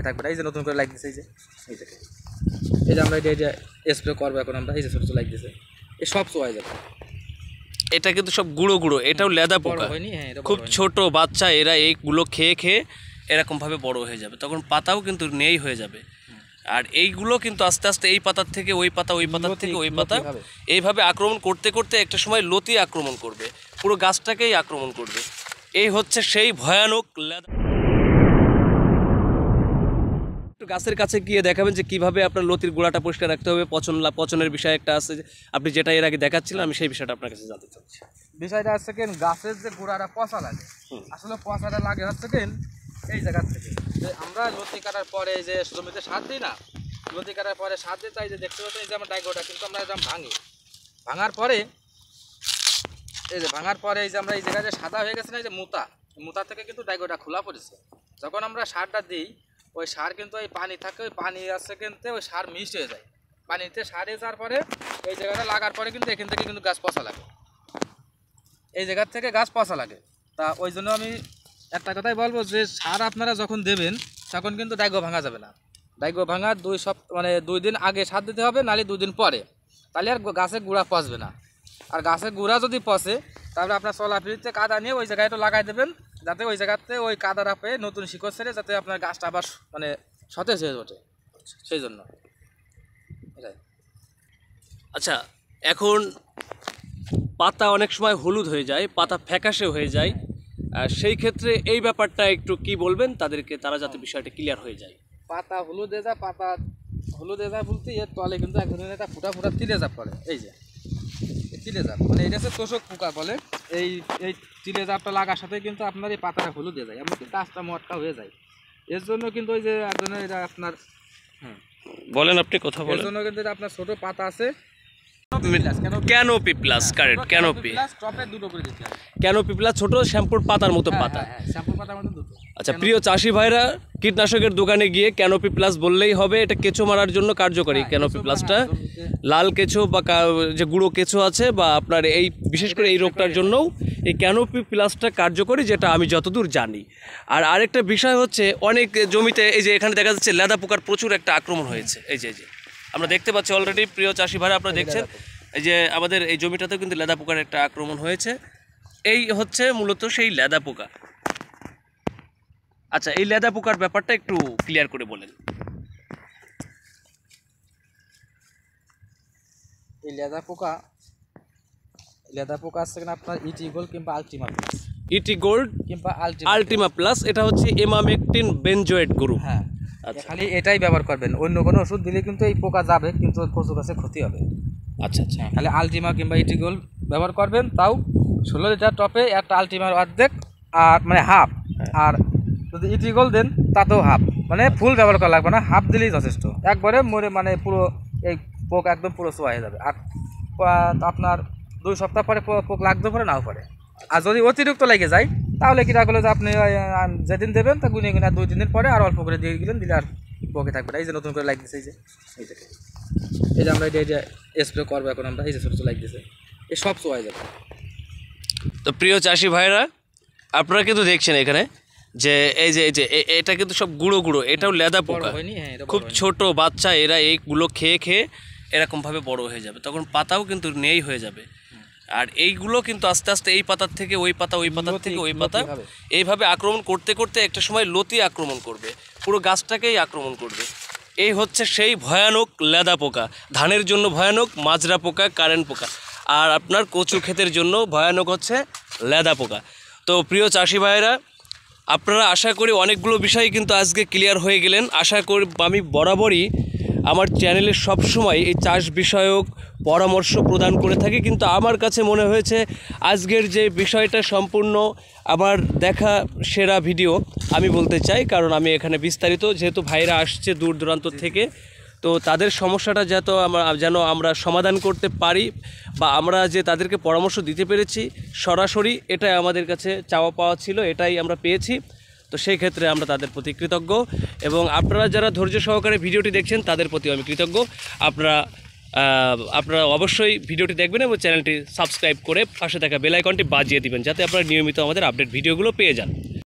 থাকবে না। এই যে নতুন করে লাইক দিছে, এই যে আমরা এটা স্প্রে করবো এখন আমরা, এই যে ছোটো ছোটো লাইক দিছে, এই সব চোয়াই যাবে। এটা কিন্তু সব গুঁড়ো গুঁড়ো, এটাও লেদা পোকা, খুব ছোট বাচ্চা, এরা এইগুলো খেয়ে খেয়ে এরকমভাবে বড় হয়ে যাবে, তখন পাতাও কিন্তু নেই হয়ে যাবে। আর এইগুলো কিন্তু আস্তে আস্তে এই পাতার থেকে ওই পাতা, ওই পাতার থেকে ওই পাতা, এইভাবে আক্রমণ করতে করতে একটা সময় লতি আক্রমণ করবে, পুরো গাছটাকেই আক্রমণ করবে। এই হচ্ছে সেই ভয়ানক লেদা। একটু গাছের কাছে গিয়ে দেখাবেন যে কীভাবে আপনার লতির গোড়াটা পরিষ্কার রাখতে হবে। পচনের বিষয় একটা আছে, আপনি যেটা এর আগে দেখাচ্ছিলেন, আমি সেই বিষয়টা আপনার কাছে জানতে চাচ্ছি। বিষয়টা হচ্ছে কি, গাছের যে গোড়াটা পচা লাগে, আসলে পচাটা লাগে হচ্ছে কি এই জায়গার থেকে, যে আমরা লতি কাটার পরে যে জমিতে সার দিই না, লতি কাটার পরে সার দিতে, এই যে দেখতে পাচ্ছেন এই যে আমার ডাইগোটা কিন্তু আমরা এরকম ভাঙি, ভাঙার পরে এই যে আমরা এই জায়গায় যে সাদা হয়ে গেছে না, এই যে মুতা থেকে কিন্তু ডাইগোটা খোলা পড়েছে। যখন আমরা সারটা দিই, ওই সার কিন্তু এই পানি থাকে, ওই পানি আছে কিন্তু ওই সার মিক্সড হয়ে যায়, পানিতে সার হয়ে যাওয়ার পরে এই জায়গাটা লাগার পরে কিন্তু এখান থেকে কিন্তু গাছ পচা লাগে, এই জায়গার থেকে গাছ পচা লাগে। তা ওই জন্য আমি একটা কথাই বলবো যে সার আপনারা যখন দেবেন তখন কিন্তু ডাইগো ভাঙা যাবে না। ডাইগো ভাঙা 2 দিন আগে সার দিতে হবে, নাহলে 2 দিন পরে, তাহলে আর গাছের গুঁড়া পচবে না। আর গাছের গুঁড়া যদি পচে, তাহলে আপনার চলাফিরিতে কাদা নিয়ে ওই জায়গায় একটু লাগাই দেবেন, যাতে ওই জায়গাতে ওই কাদাটা পেয়ে নতুন শিকড় ছেড়ে যাতে আপনার গাছটা আবার সতেজ হয়ে ওঠে, সেই জন্য। আচ্ছা, এখন পাতা অনেক সময় হলুদ হয়ে যায়, পাতা ফ্যাকাশে হয়ে যায়, সেই ক্ষেত্রে এই ব্যাপারটা একটু কি বলবেন তাদেরকে, তারা যাতে বিষয়টা ক্লিয়ার হয়ে যায়। পাতা হলুদ হয়ে যায় বলতে এর তলে কিন্তু এক ধরনের একটা ফুটা তিলে জাপ করে, এই যে তিলে জাপ, এটা হচ্ছে তোষক পোকা বলে। এই তিলে জাপটা লাগার সাথে কিন্তু আপনার এই পাতাটা হলুদ হয়ে যায়, এমনকি গাছটা মটকা হয়ে যায়। এর জন্য কিন্তু ওই যে একজনের এটা আপনার বলেন, আপনি কথা বলেন। এর জন্য কিন্তু এটা আপনার ছোট পাতা আছে, ক্যানোপি প্লাস, কারেক্ট, ক্যানোপি টপে দুটো করে দিতে হবে। ক্যানোপি প্লাস ছোট শ্যাম্পুর পাতার মতো পাতা। শ্যাম্পুর পাতার মতো দুটো। আচ্ছা, প্রিয় চাষি ভাইরা, কীটনাশকের দোকানে গিয়ে ক্যানোপি প্লাস বললেই হবে, এটা কেঁচো মারার জন্য কার্যকরী। ক্যানোপি প্লাসটা লাল কেঁচো বা যে গুঁড়ো কেঁচো আছে, বা আপনার এই বিশেষ করে এই রোগটার জন্যও এই ক্যানোপি প্লাসটা কার্যকরী, যেটা আমি যতদূর জানি। আর আরেকটা বিষয় হচ্ছে, অনেক জমিতে এই যে এখানে দেখা যাচ্ছে লেদা পোকার প্রচুর একটা আক্রমণ হয়েছে, এই যে আমরা দেখতে পাচ্ছি অলরেডি। প্রিয় চাষি ভাইরা, আপনারা দেখছেন এই যে আমাদের এই জমিটাতেও কিন্তু লেদা পোকার একটা আক্রমণ হয়েছে। এই হচ্ছে মূলত সেই লেদা পোকা। আচ্ছা, এই লেদা পোকার ব্যাপারটা একটু ক্লিয়ার করে বলেন। এই লেদা পোকা আছে কিনা আপনার ইটিগোল কিংবা আলটিমা প্লাস, ইটিগোল্ড কিংবা আলটিমা প্লাস, এটা হচ্ছে এমামেকটিন বেনজোয়েট গ্রুপ। হ্যাঁ, খালি এটাই ব্যবহার করবেন, অন্য কোনো ওষুধ দিলে কিন্তু এই পোকা যাবে, কিন্তু কচু গাছে ক্ষতি হবে। আচ্ছা, খালি আলটিমা কিংবা ইটিগোল ব্যবহার করবেন, তাও 16 লিটার টপে একটা আলটিমার অর্ধেক, আর হাফ, আর যদি ইটিগোল দেন তাতেও হাফ, ফুল ব্যবহার করা লাগবে না, হাফ দিলেই যথেষ্ট। একবারে মরে পুরো এই পোক একদম পুরো সোয়া হয়ে যাবে। আর আপনার 2 সপ্তাহ পরে পোক লাগতে পারে, নাও পারে। আর যদি অতিরিক্ত লেগে যায়, তাহলে কিনা করলে যে আপনি যেদিন দেবেন তা গুনে 2-3 দিন পরে আর অল্প করে দিয়ে গেলেন, দিলে আর পোকে থাকবে না। এই যে নতুন করে লাইক দিছে, এই যে আমরা এটা স্প্রে করবো এখন আমরা, এই যে ছোটো ছোটো লাইক দিছে, এই সব চোয়াই যাবে। তো প্রিয় চাষি ভাইরা, আপনারা কিন্তু দেখছেন এখানে যে এই যে এটা কিন্তু সব গুঁড়ো গুঁড়ো, এটাও লেদা পোকা, খুব ছোট বাচ্চা, এরা এইগুলো খেয়ে খেয়ে এরকমভাবে বড় হয়ে যাবে, তখন পাতাও কিন্তু নেই হয়ে যাবে। আর এইগুলো কিন্তু আস্তে আস্তে এই পাতার থেকে ওই পাতা, ওই পাতার থেকে ওই পাতা, এইভাবে আক্রমণ করতে করতে একটা সময় লতি আক্রমণ করবে, পুরো গাছটাকেই আক্রমণ করবে। এই হচ্ছে সেই ভয়ানক লেদা পোকা। ধানের জন্য ভয়ানক মাজরা পোকা, কারেন্ট পোকা, আর আপনার কচু ক্ষেতের জন্য ভয়ানক হচ্ছে লেদা পোকা। তো প্রিয় চাষি ভাইয়েরা, আপনারা আশা করি অনেকগুলো বিষয় কিন্তু আজকে ক্লিয়ার হয়ে গেলেন। আশা করি আমি বরাবরই আমার চ্যানেলে সবসময় এই চাষ বিষয়ক পরামর্শ প্রদান করে থাকি, কিন্তু আমার কাছে মনে হয়েছে আজকের যে বিষয়টা সম্পূর্ণ আমার দেখা সেরা ভিডিও আমি বলতে চাই, কারণ আমি এখানে বিস্তারিত, যেহেতু ভাইরা আসছে দূর দূরান্ত থেকে, তো তাদের সমস্যাটা যেন আমরা সমাধান করতে পারি, বা আমরা যে তাদেরকে পরামর্শ দিতে পেরেছি সরাসরি, এটাই আমাদের কাছে চাওয়া পাওয়া ছিল, এটাই আমরা পেয়েছি। তো সেই ক্ষেত্রে আমরা তাদের প্রতি কৃতজ্ঞ, এবং আপনারা যারা ধৈর্য সহকারে ভিডিওটি দেখছেন তাদের প্রতিও আমি কৃতজ্ঞ। আপনারা অবশ্যই ভিডিওটি দেখবেন এবং চ্যানেলটি সাবস্ক্রাইব করে পাশে থাকা বেল আইকনটি বাজিয়ে দিবেন, যাতে আপনারা নিয়মিত আমাদের আপডেট ভিডিওগুলো পেয়ে যান।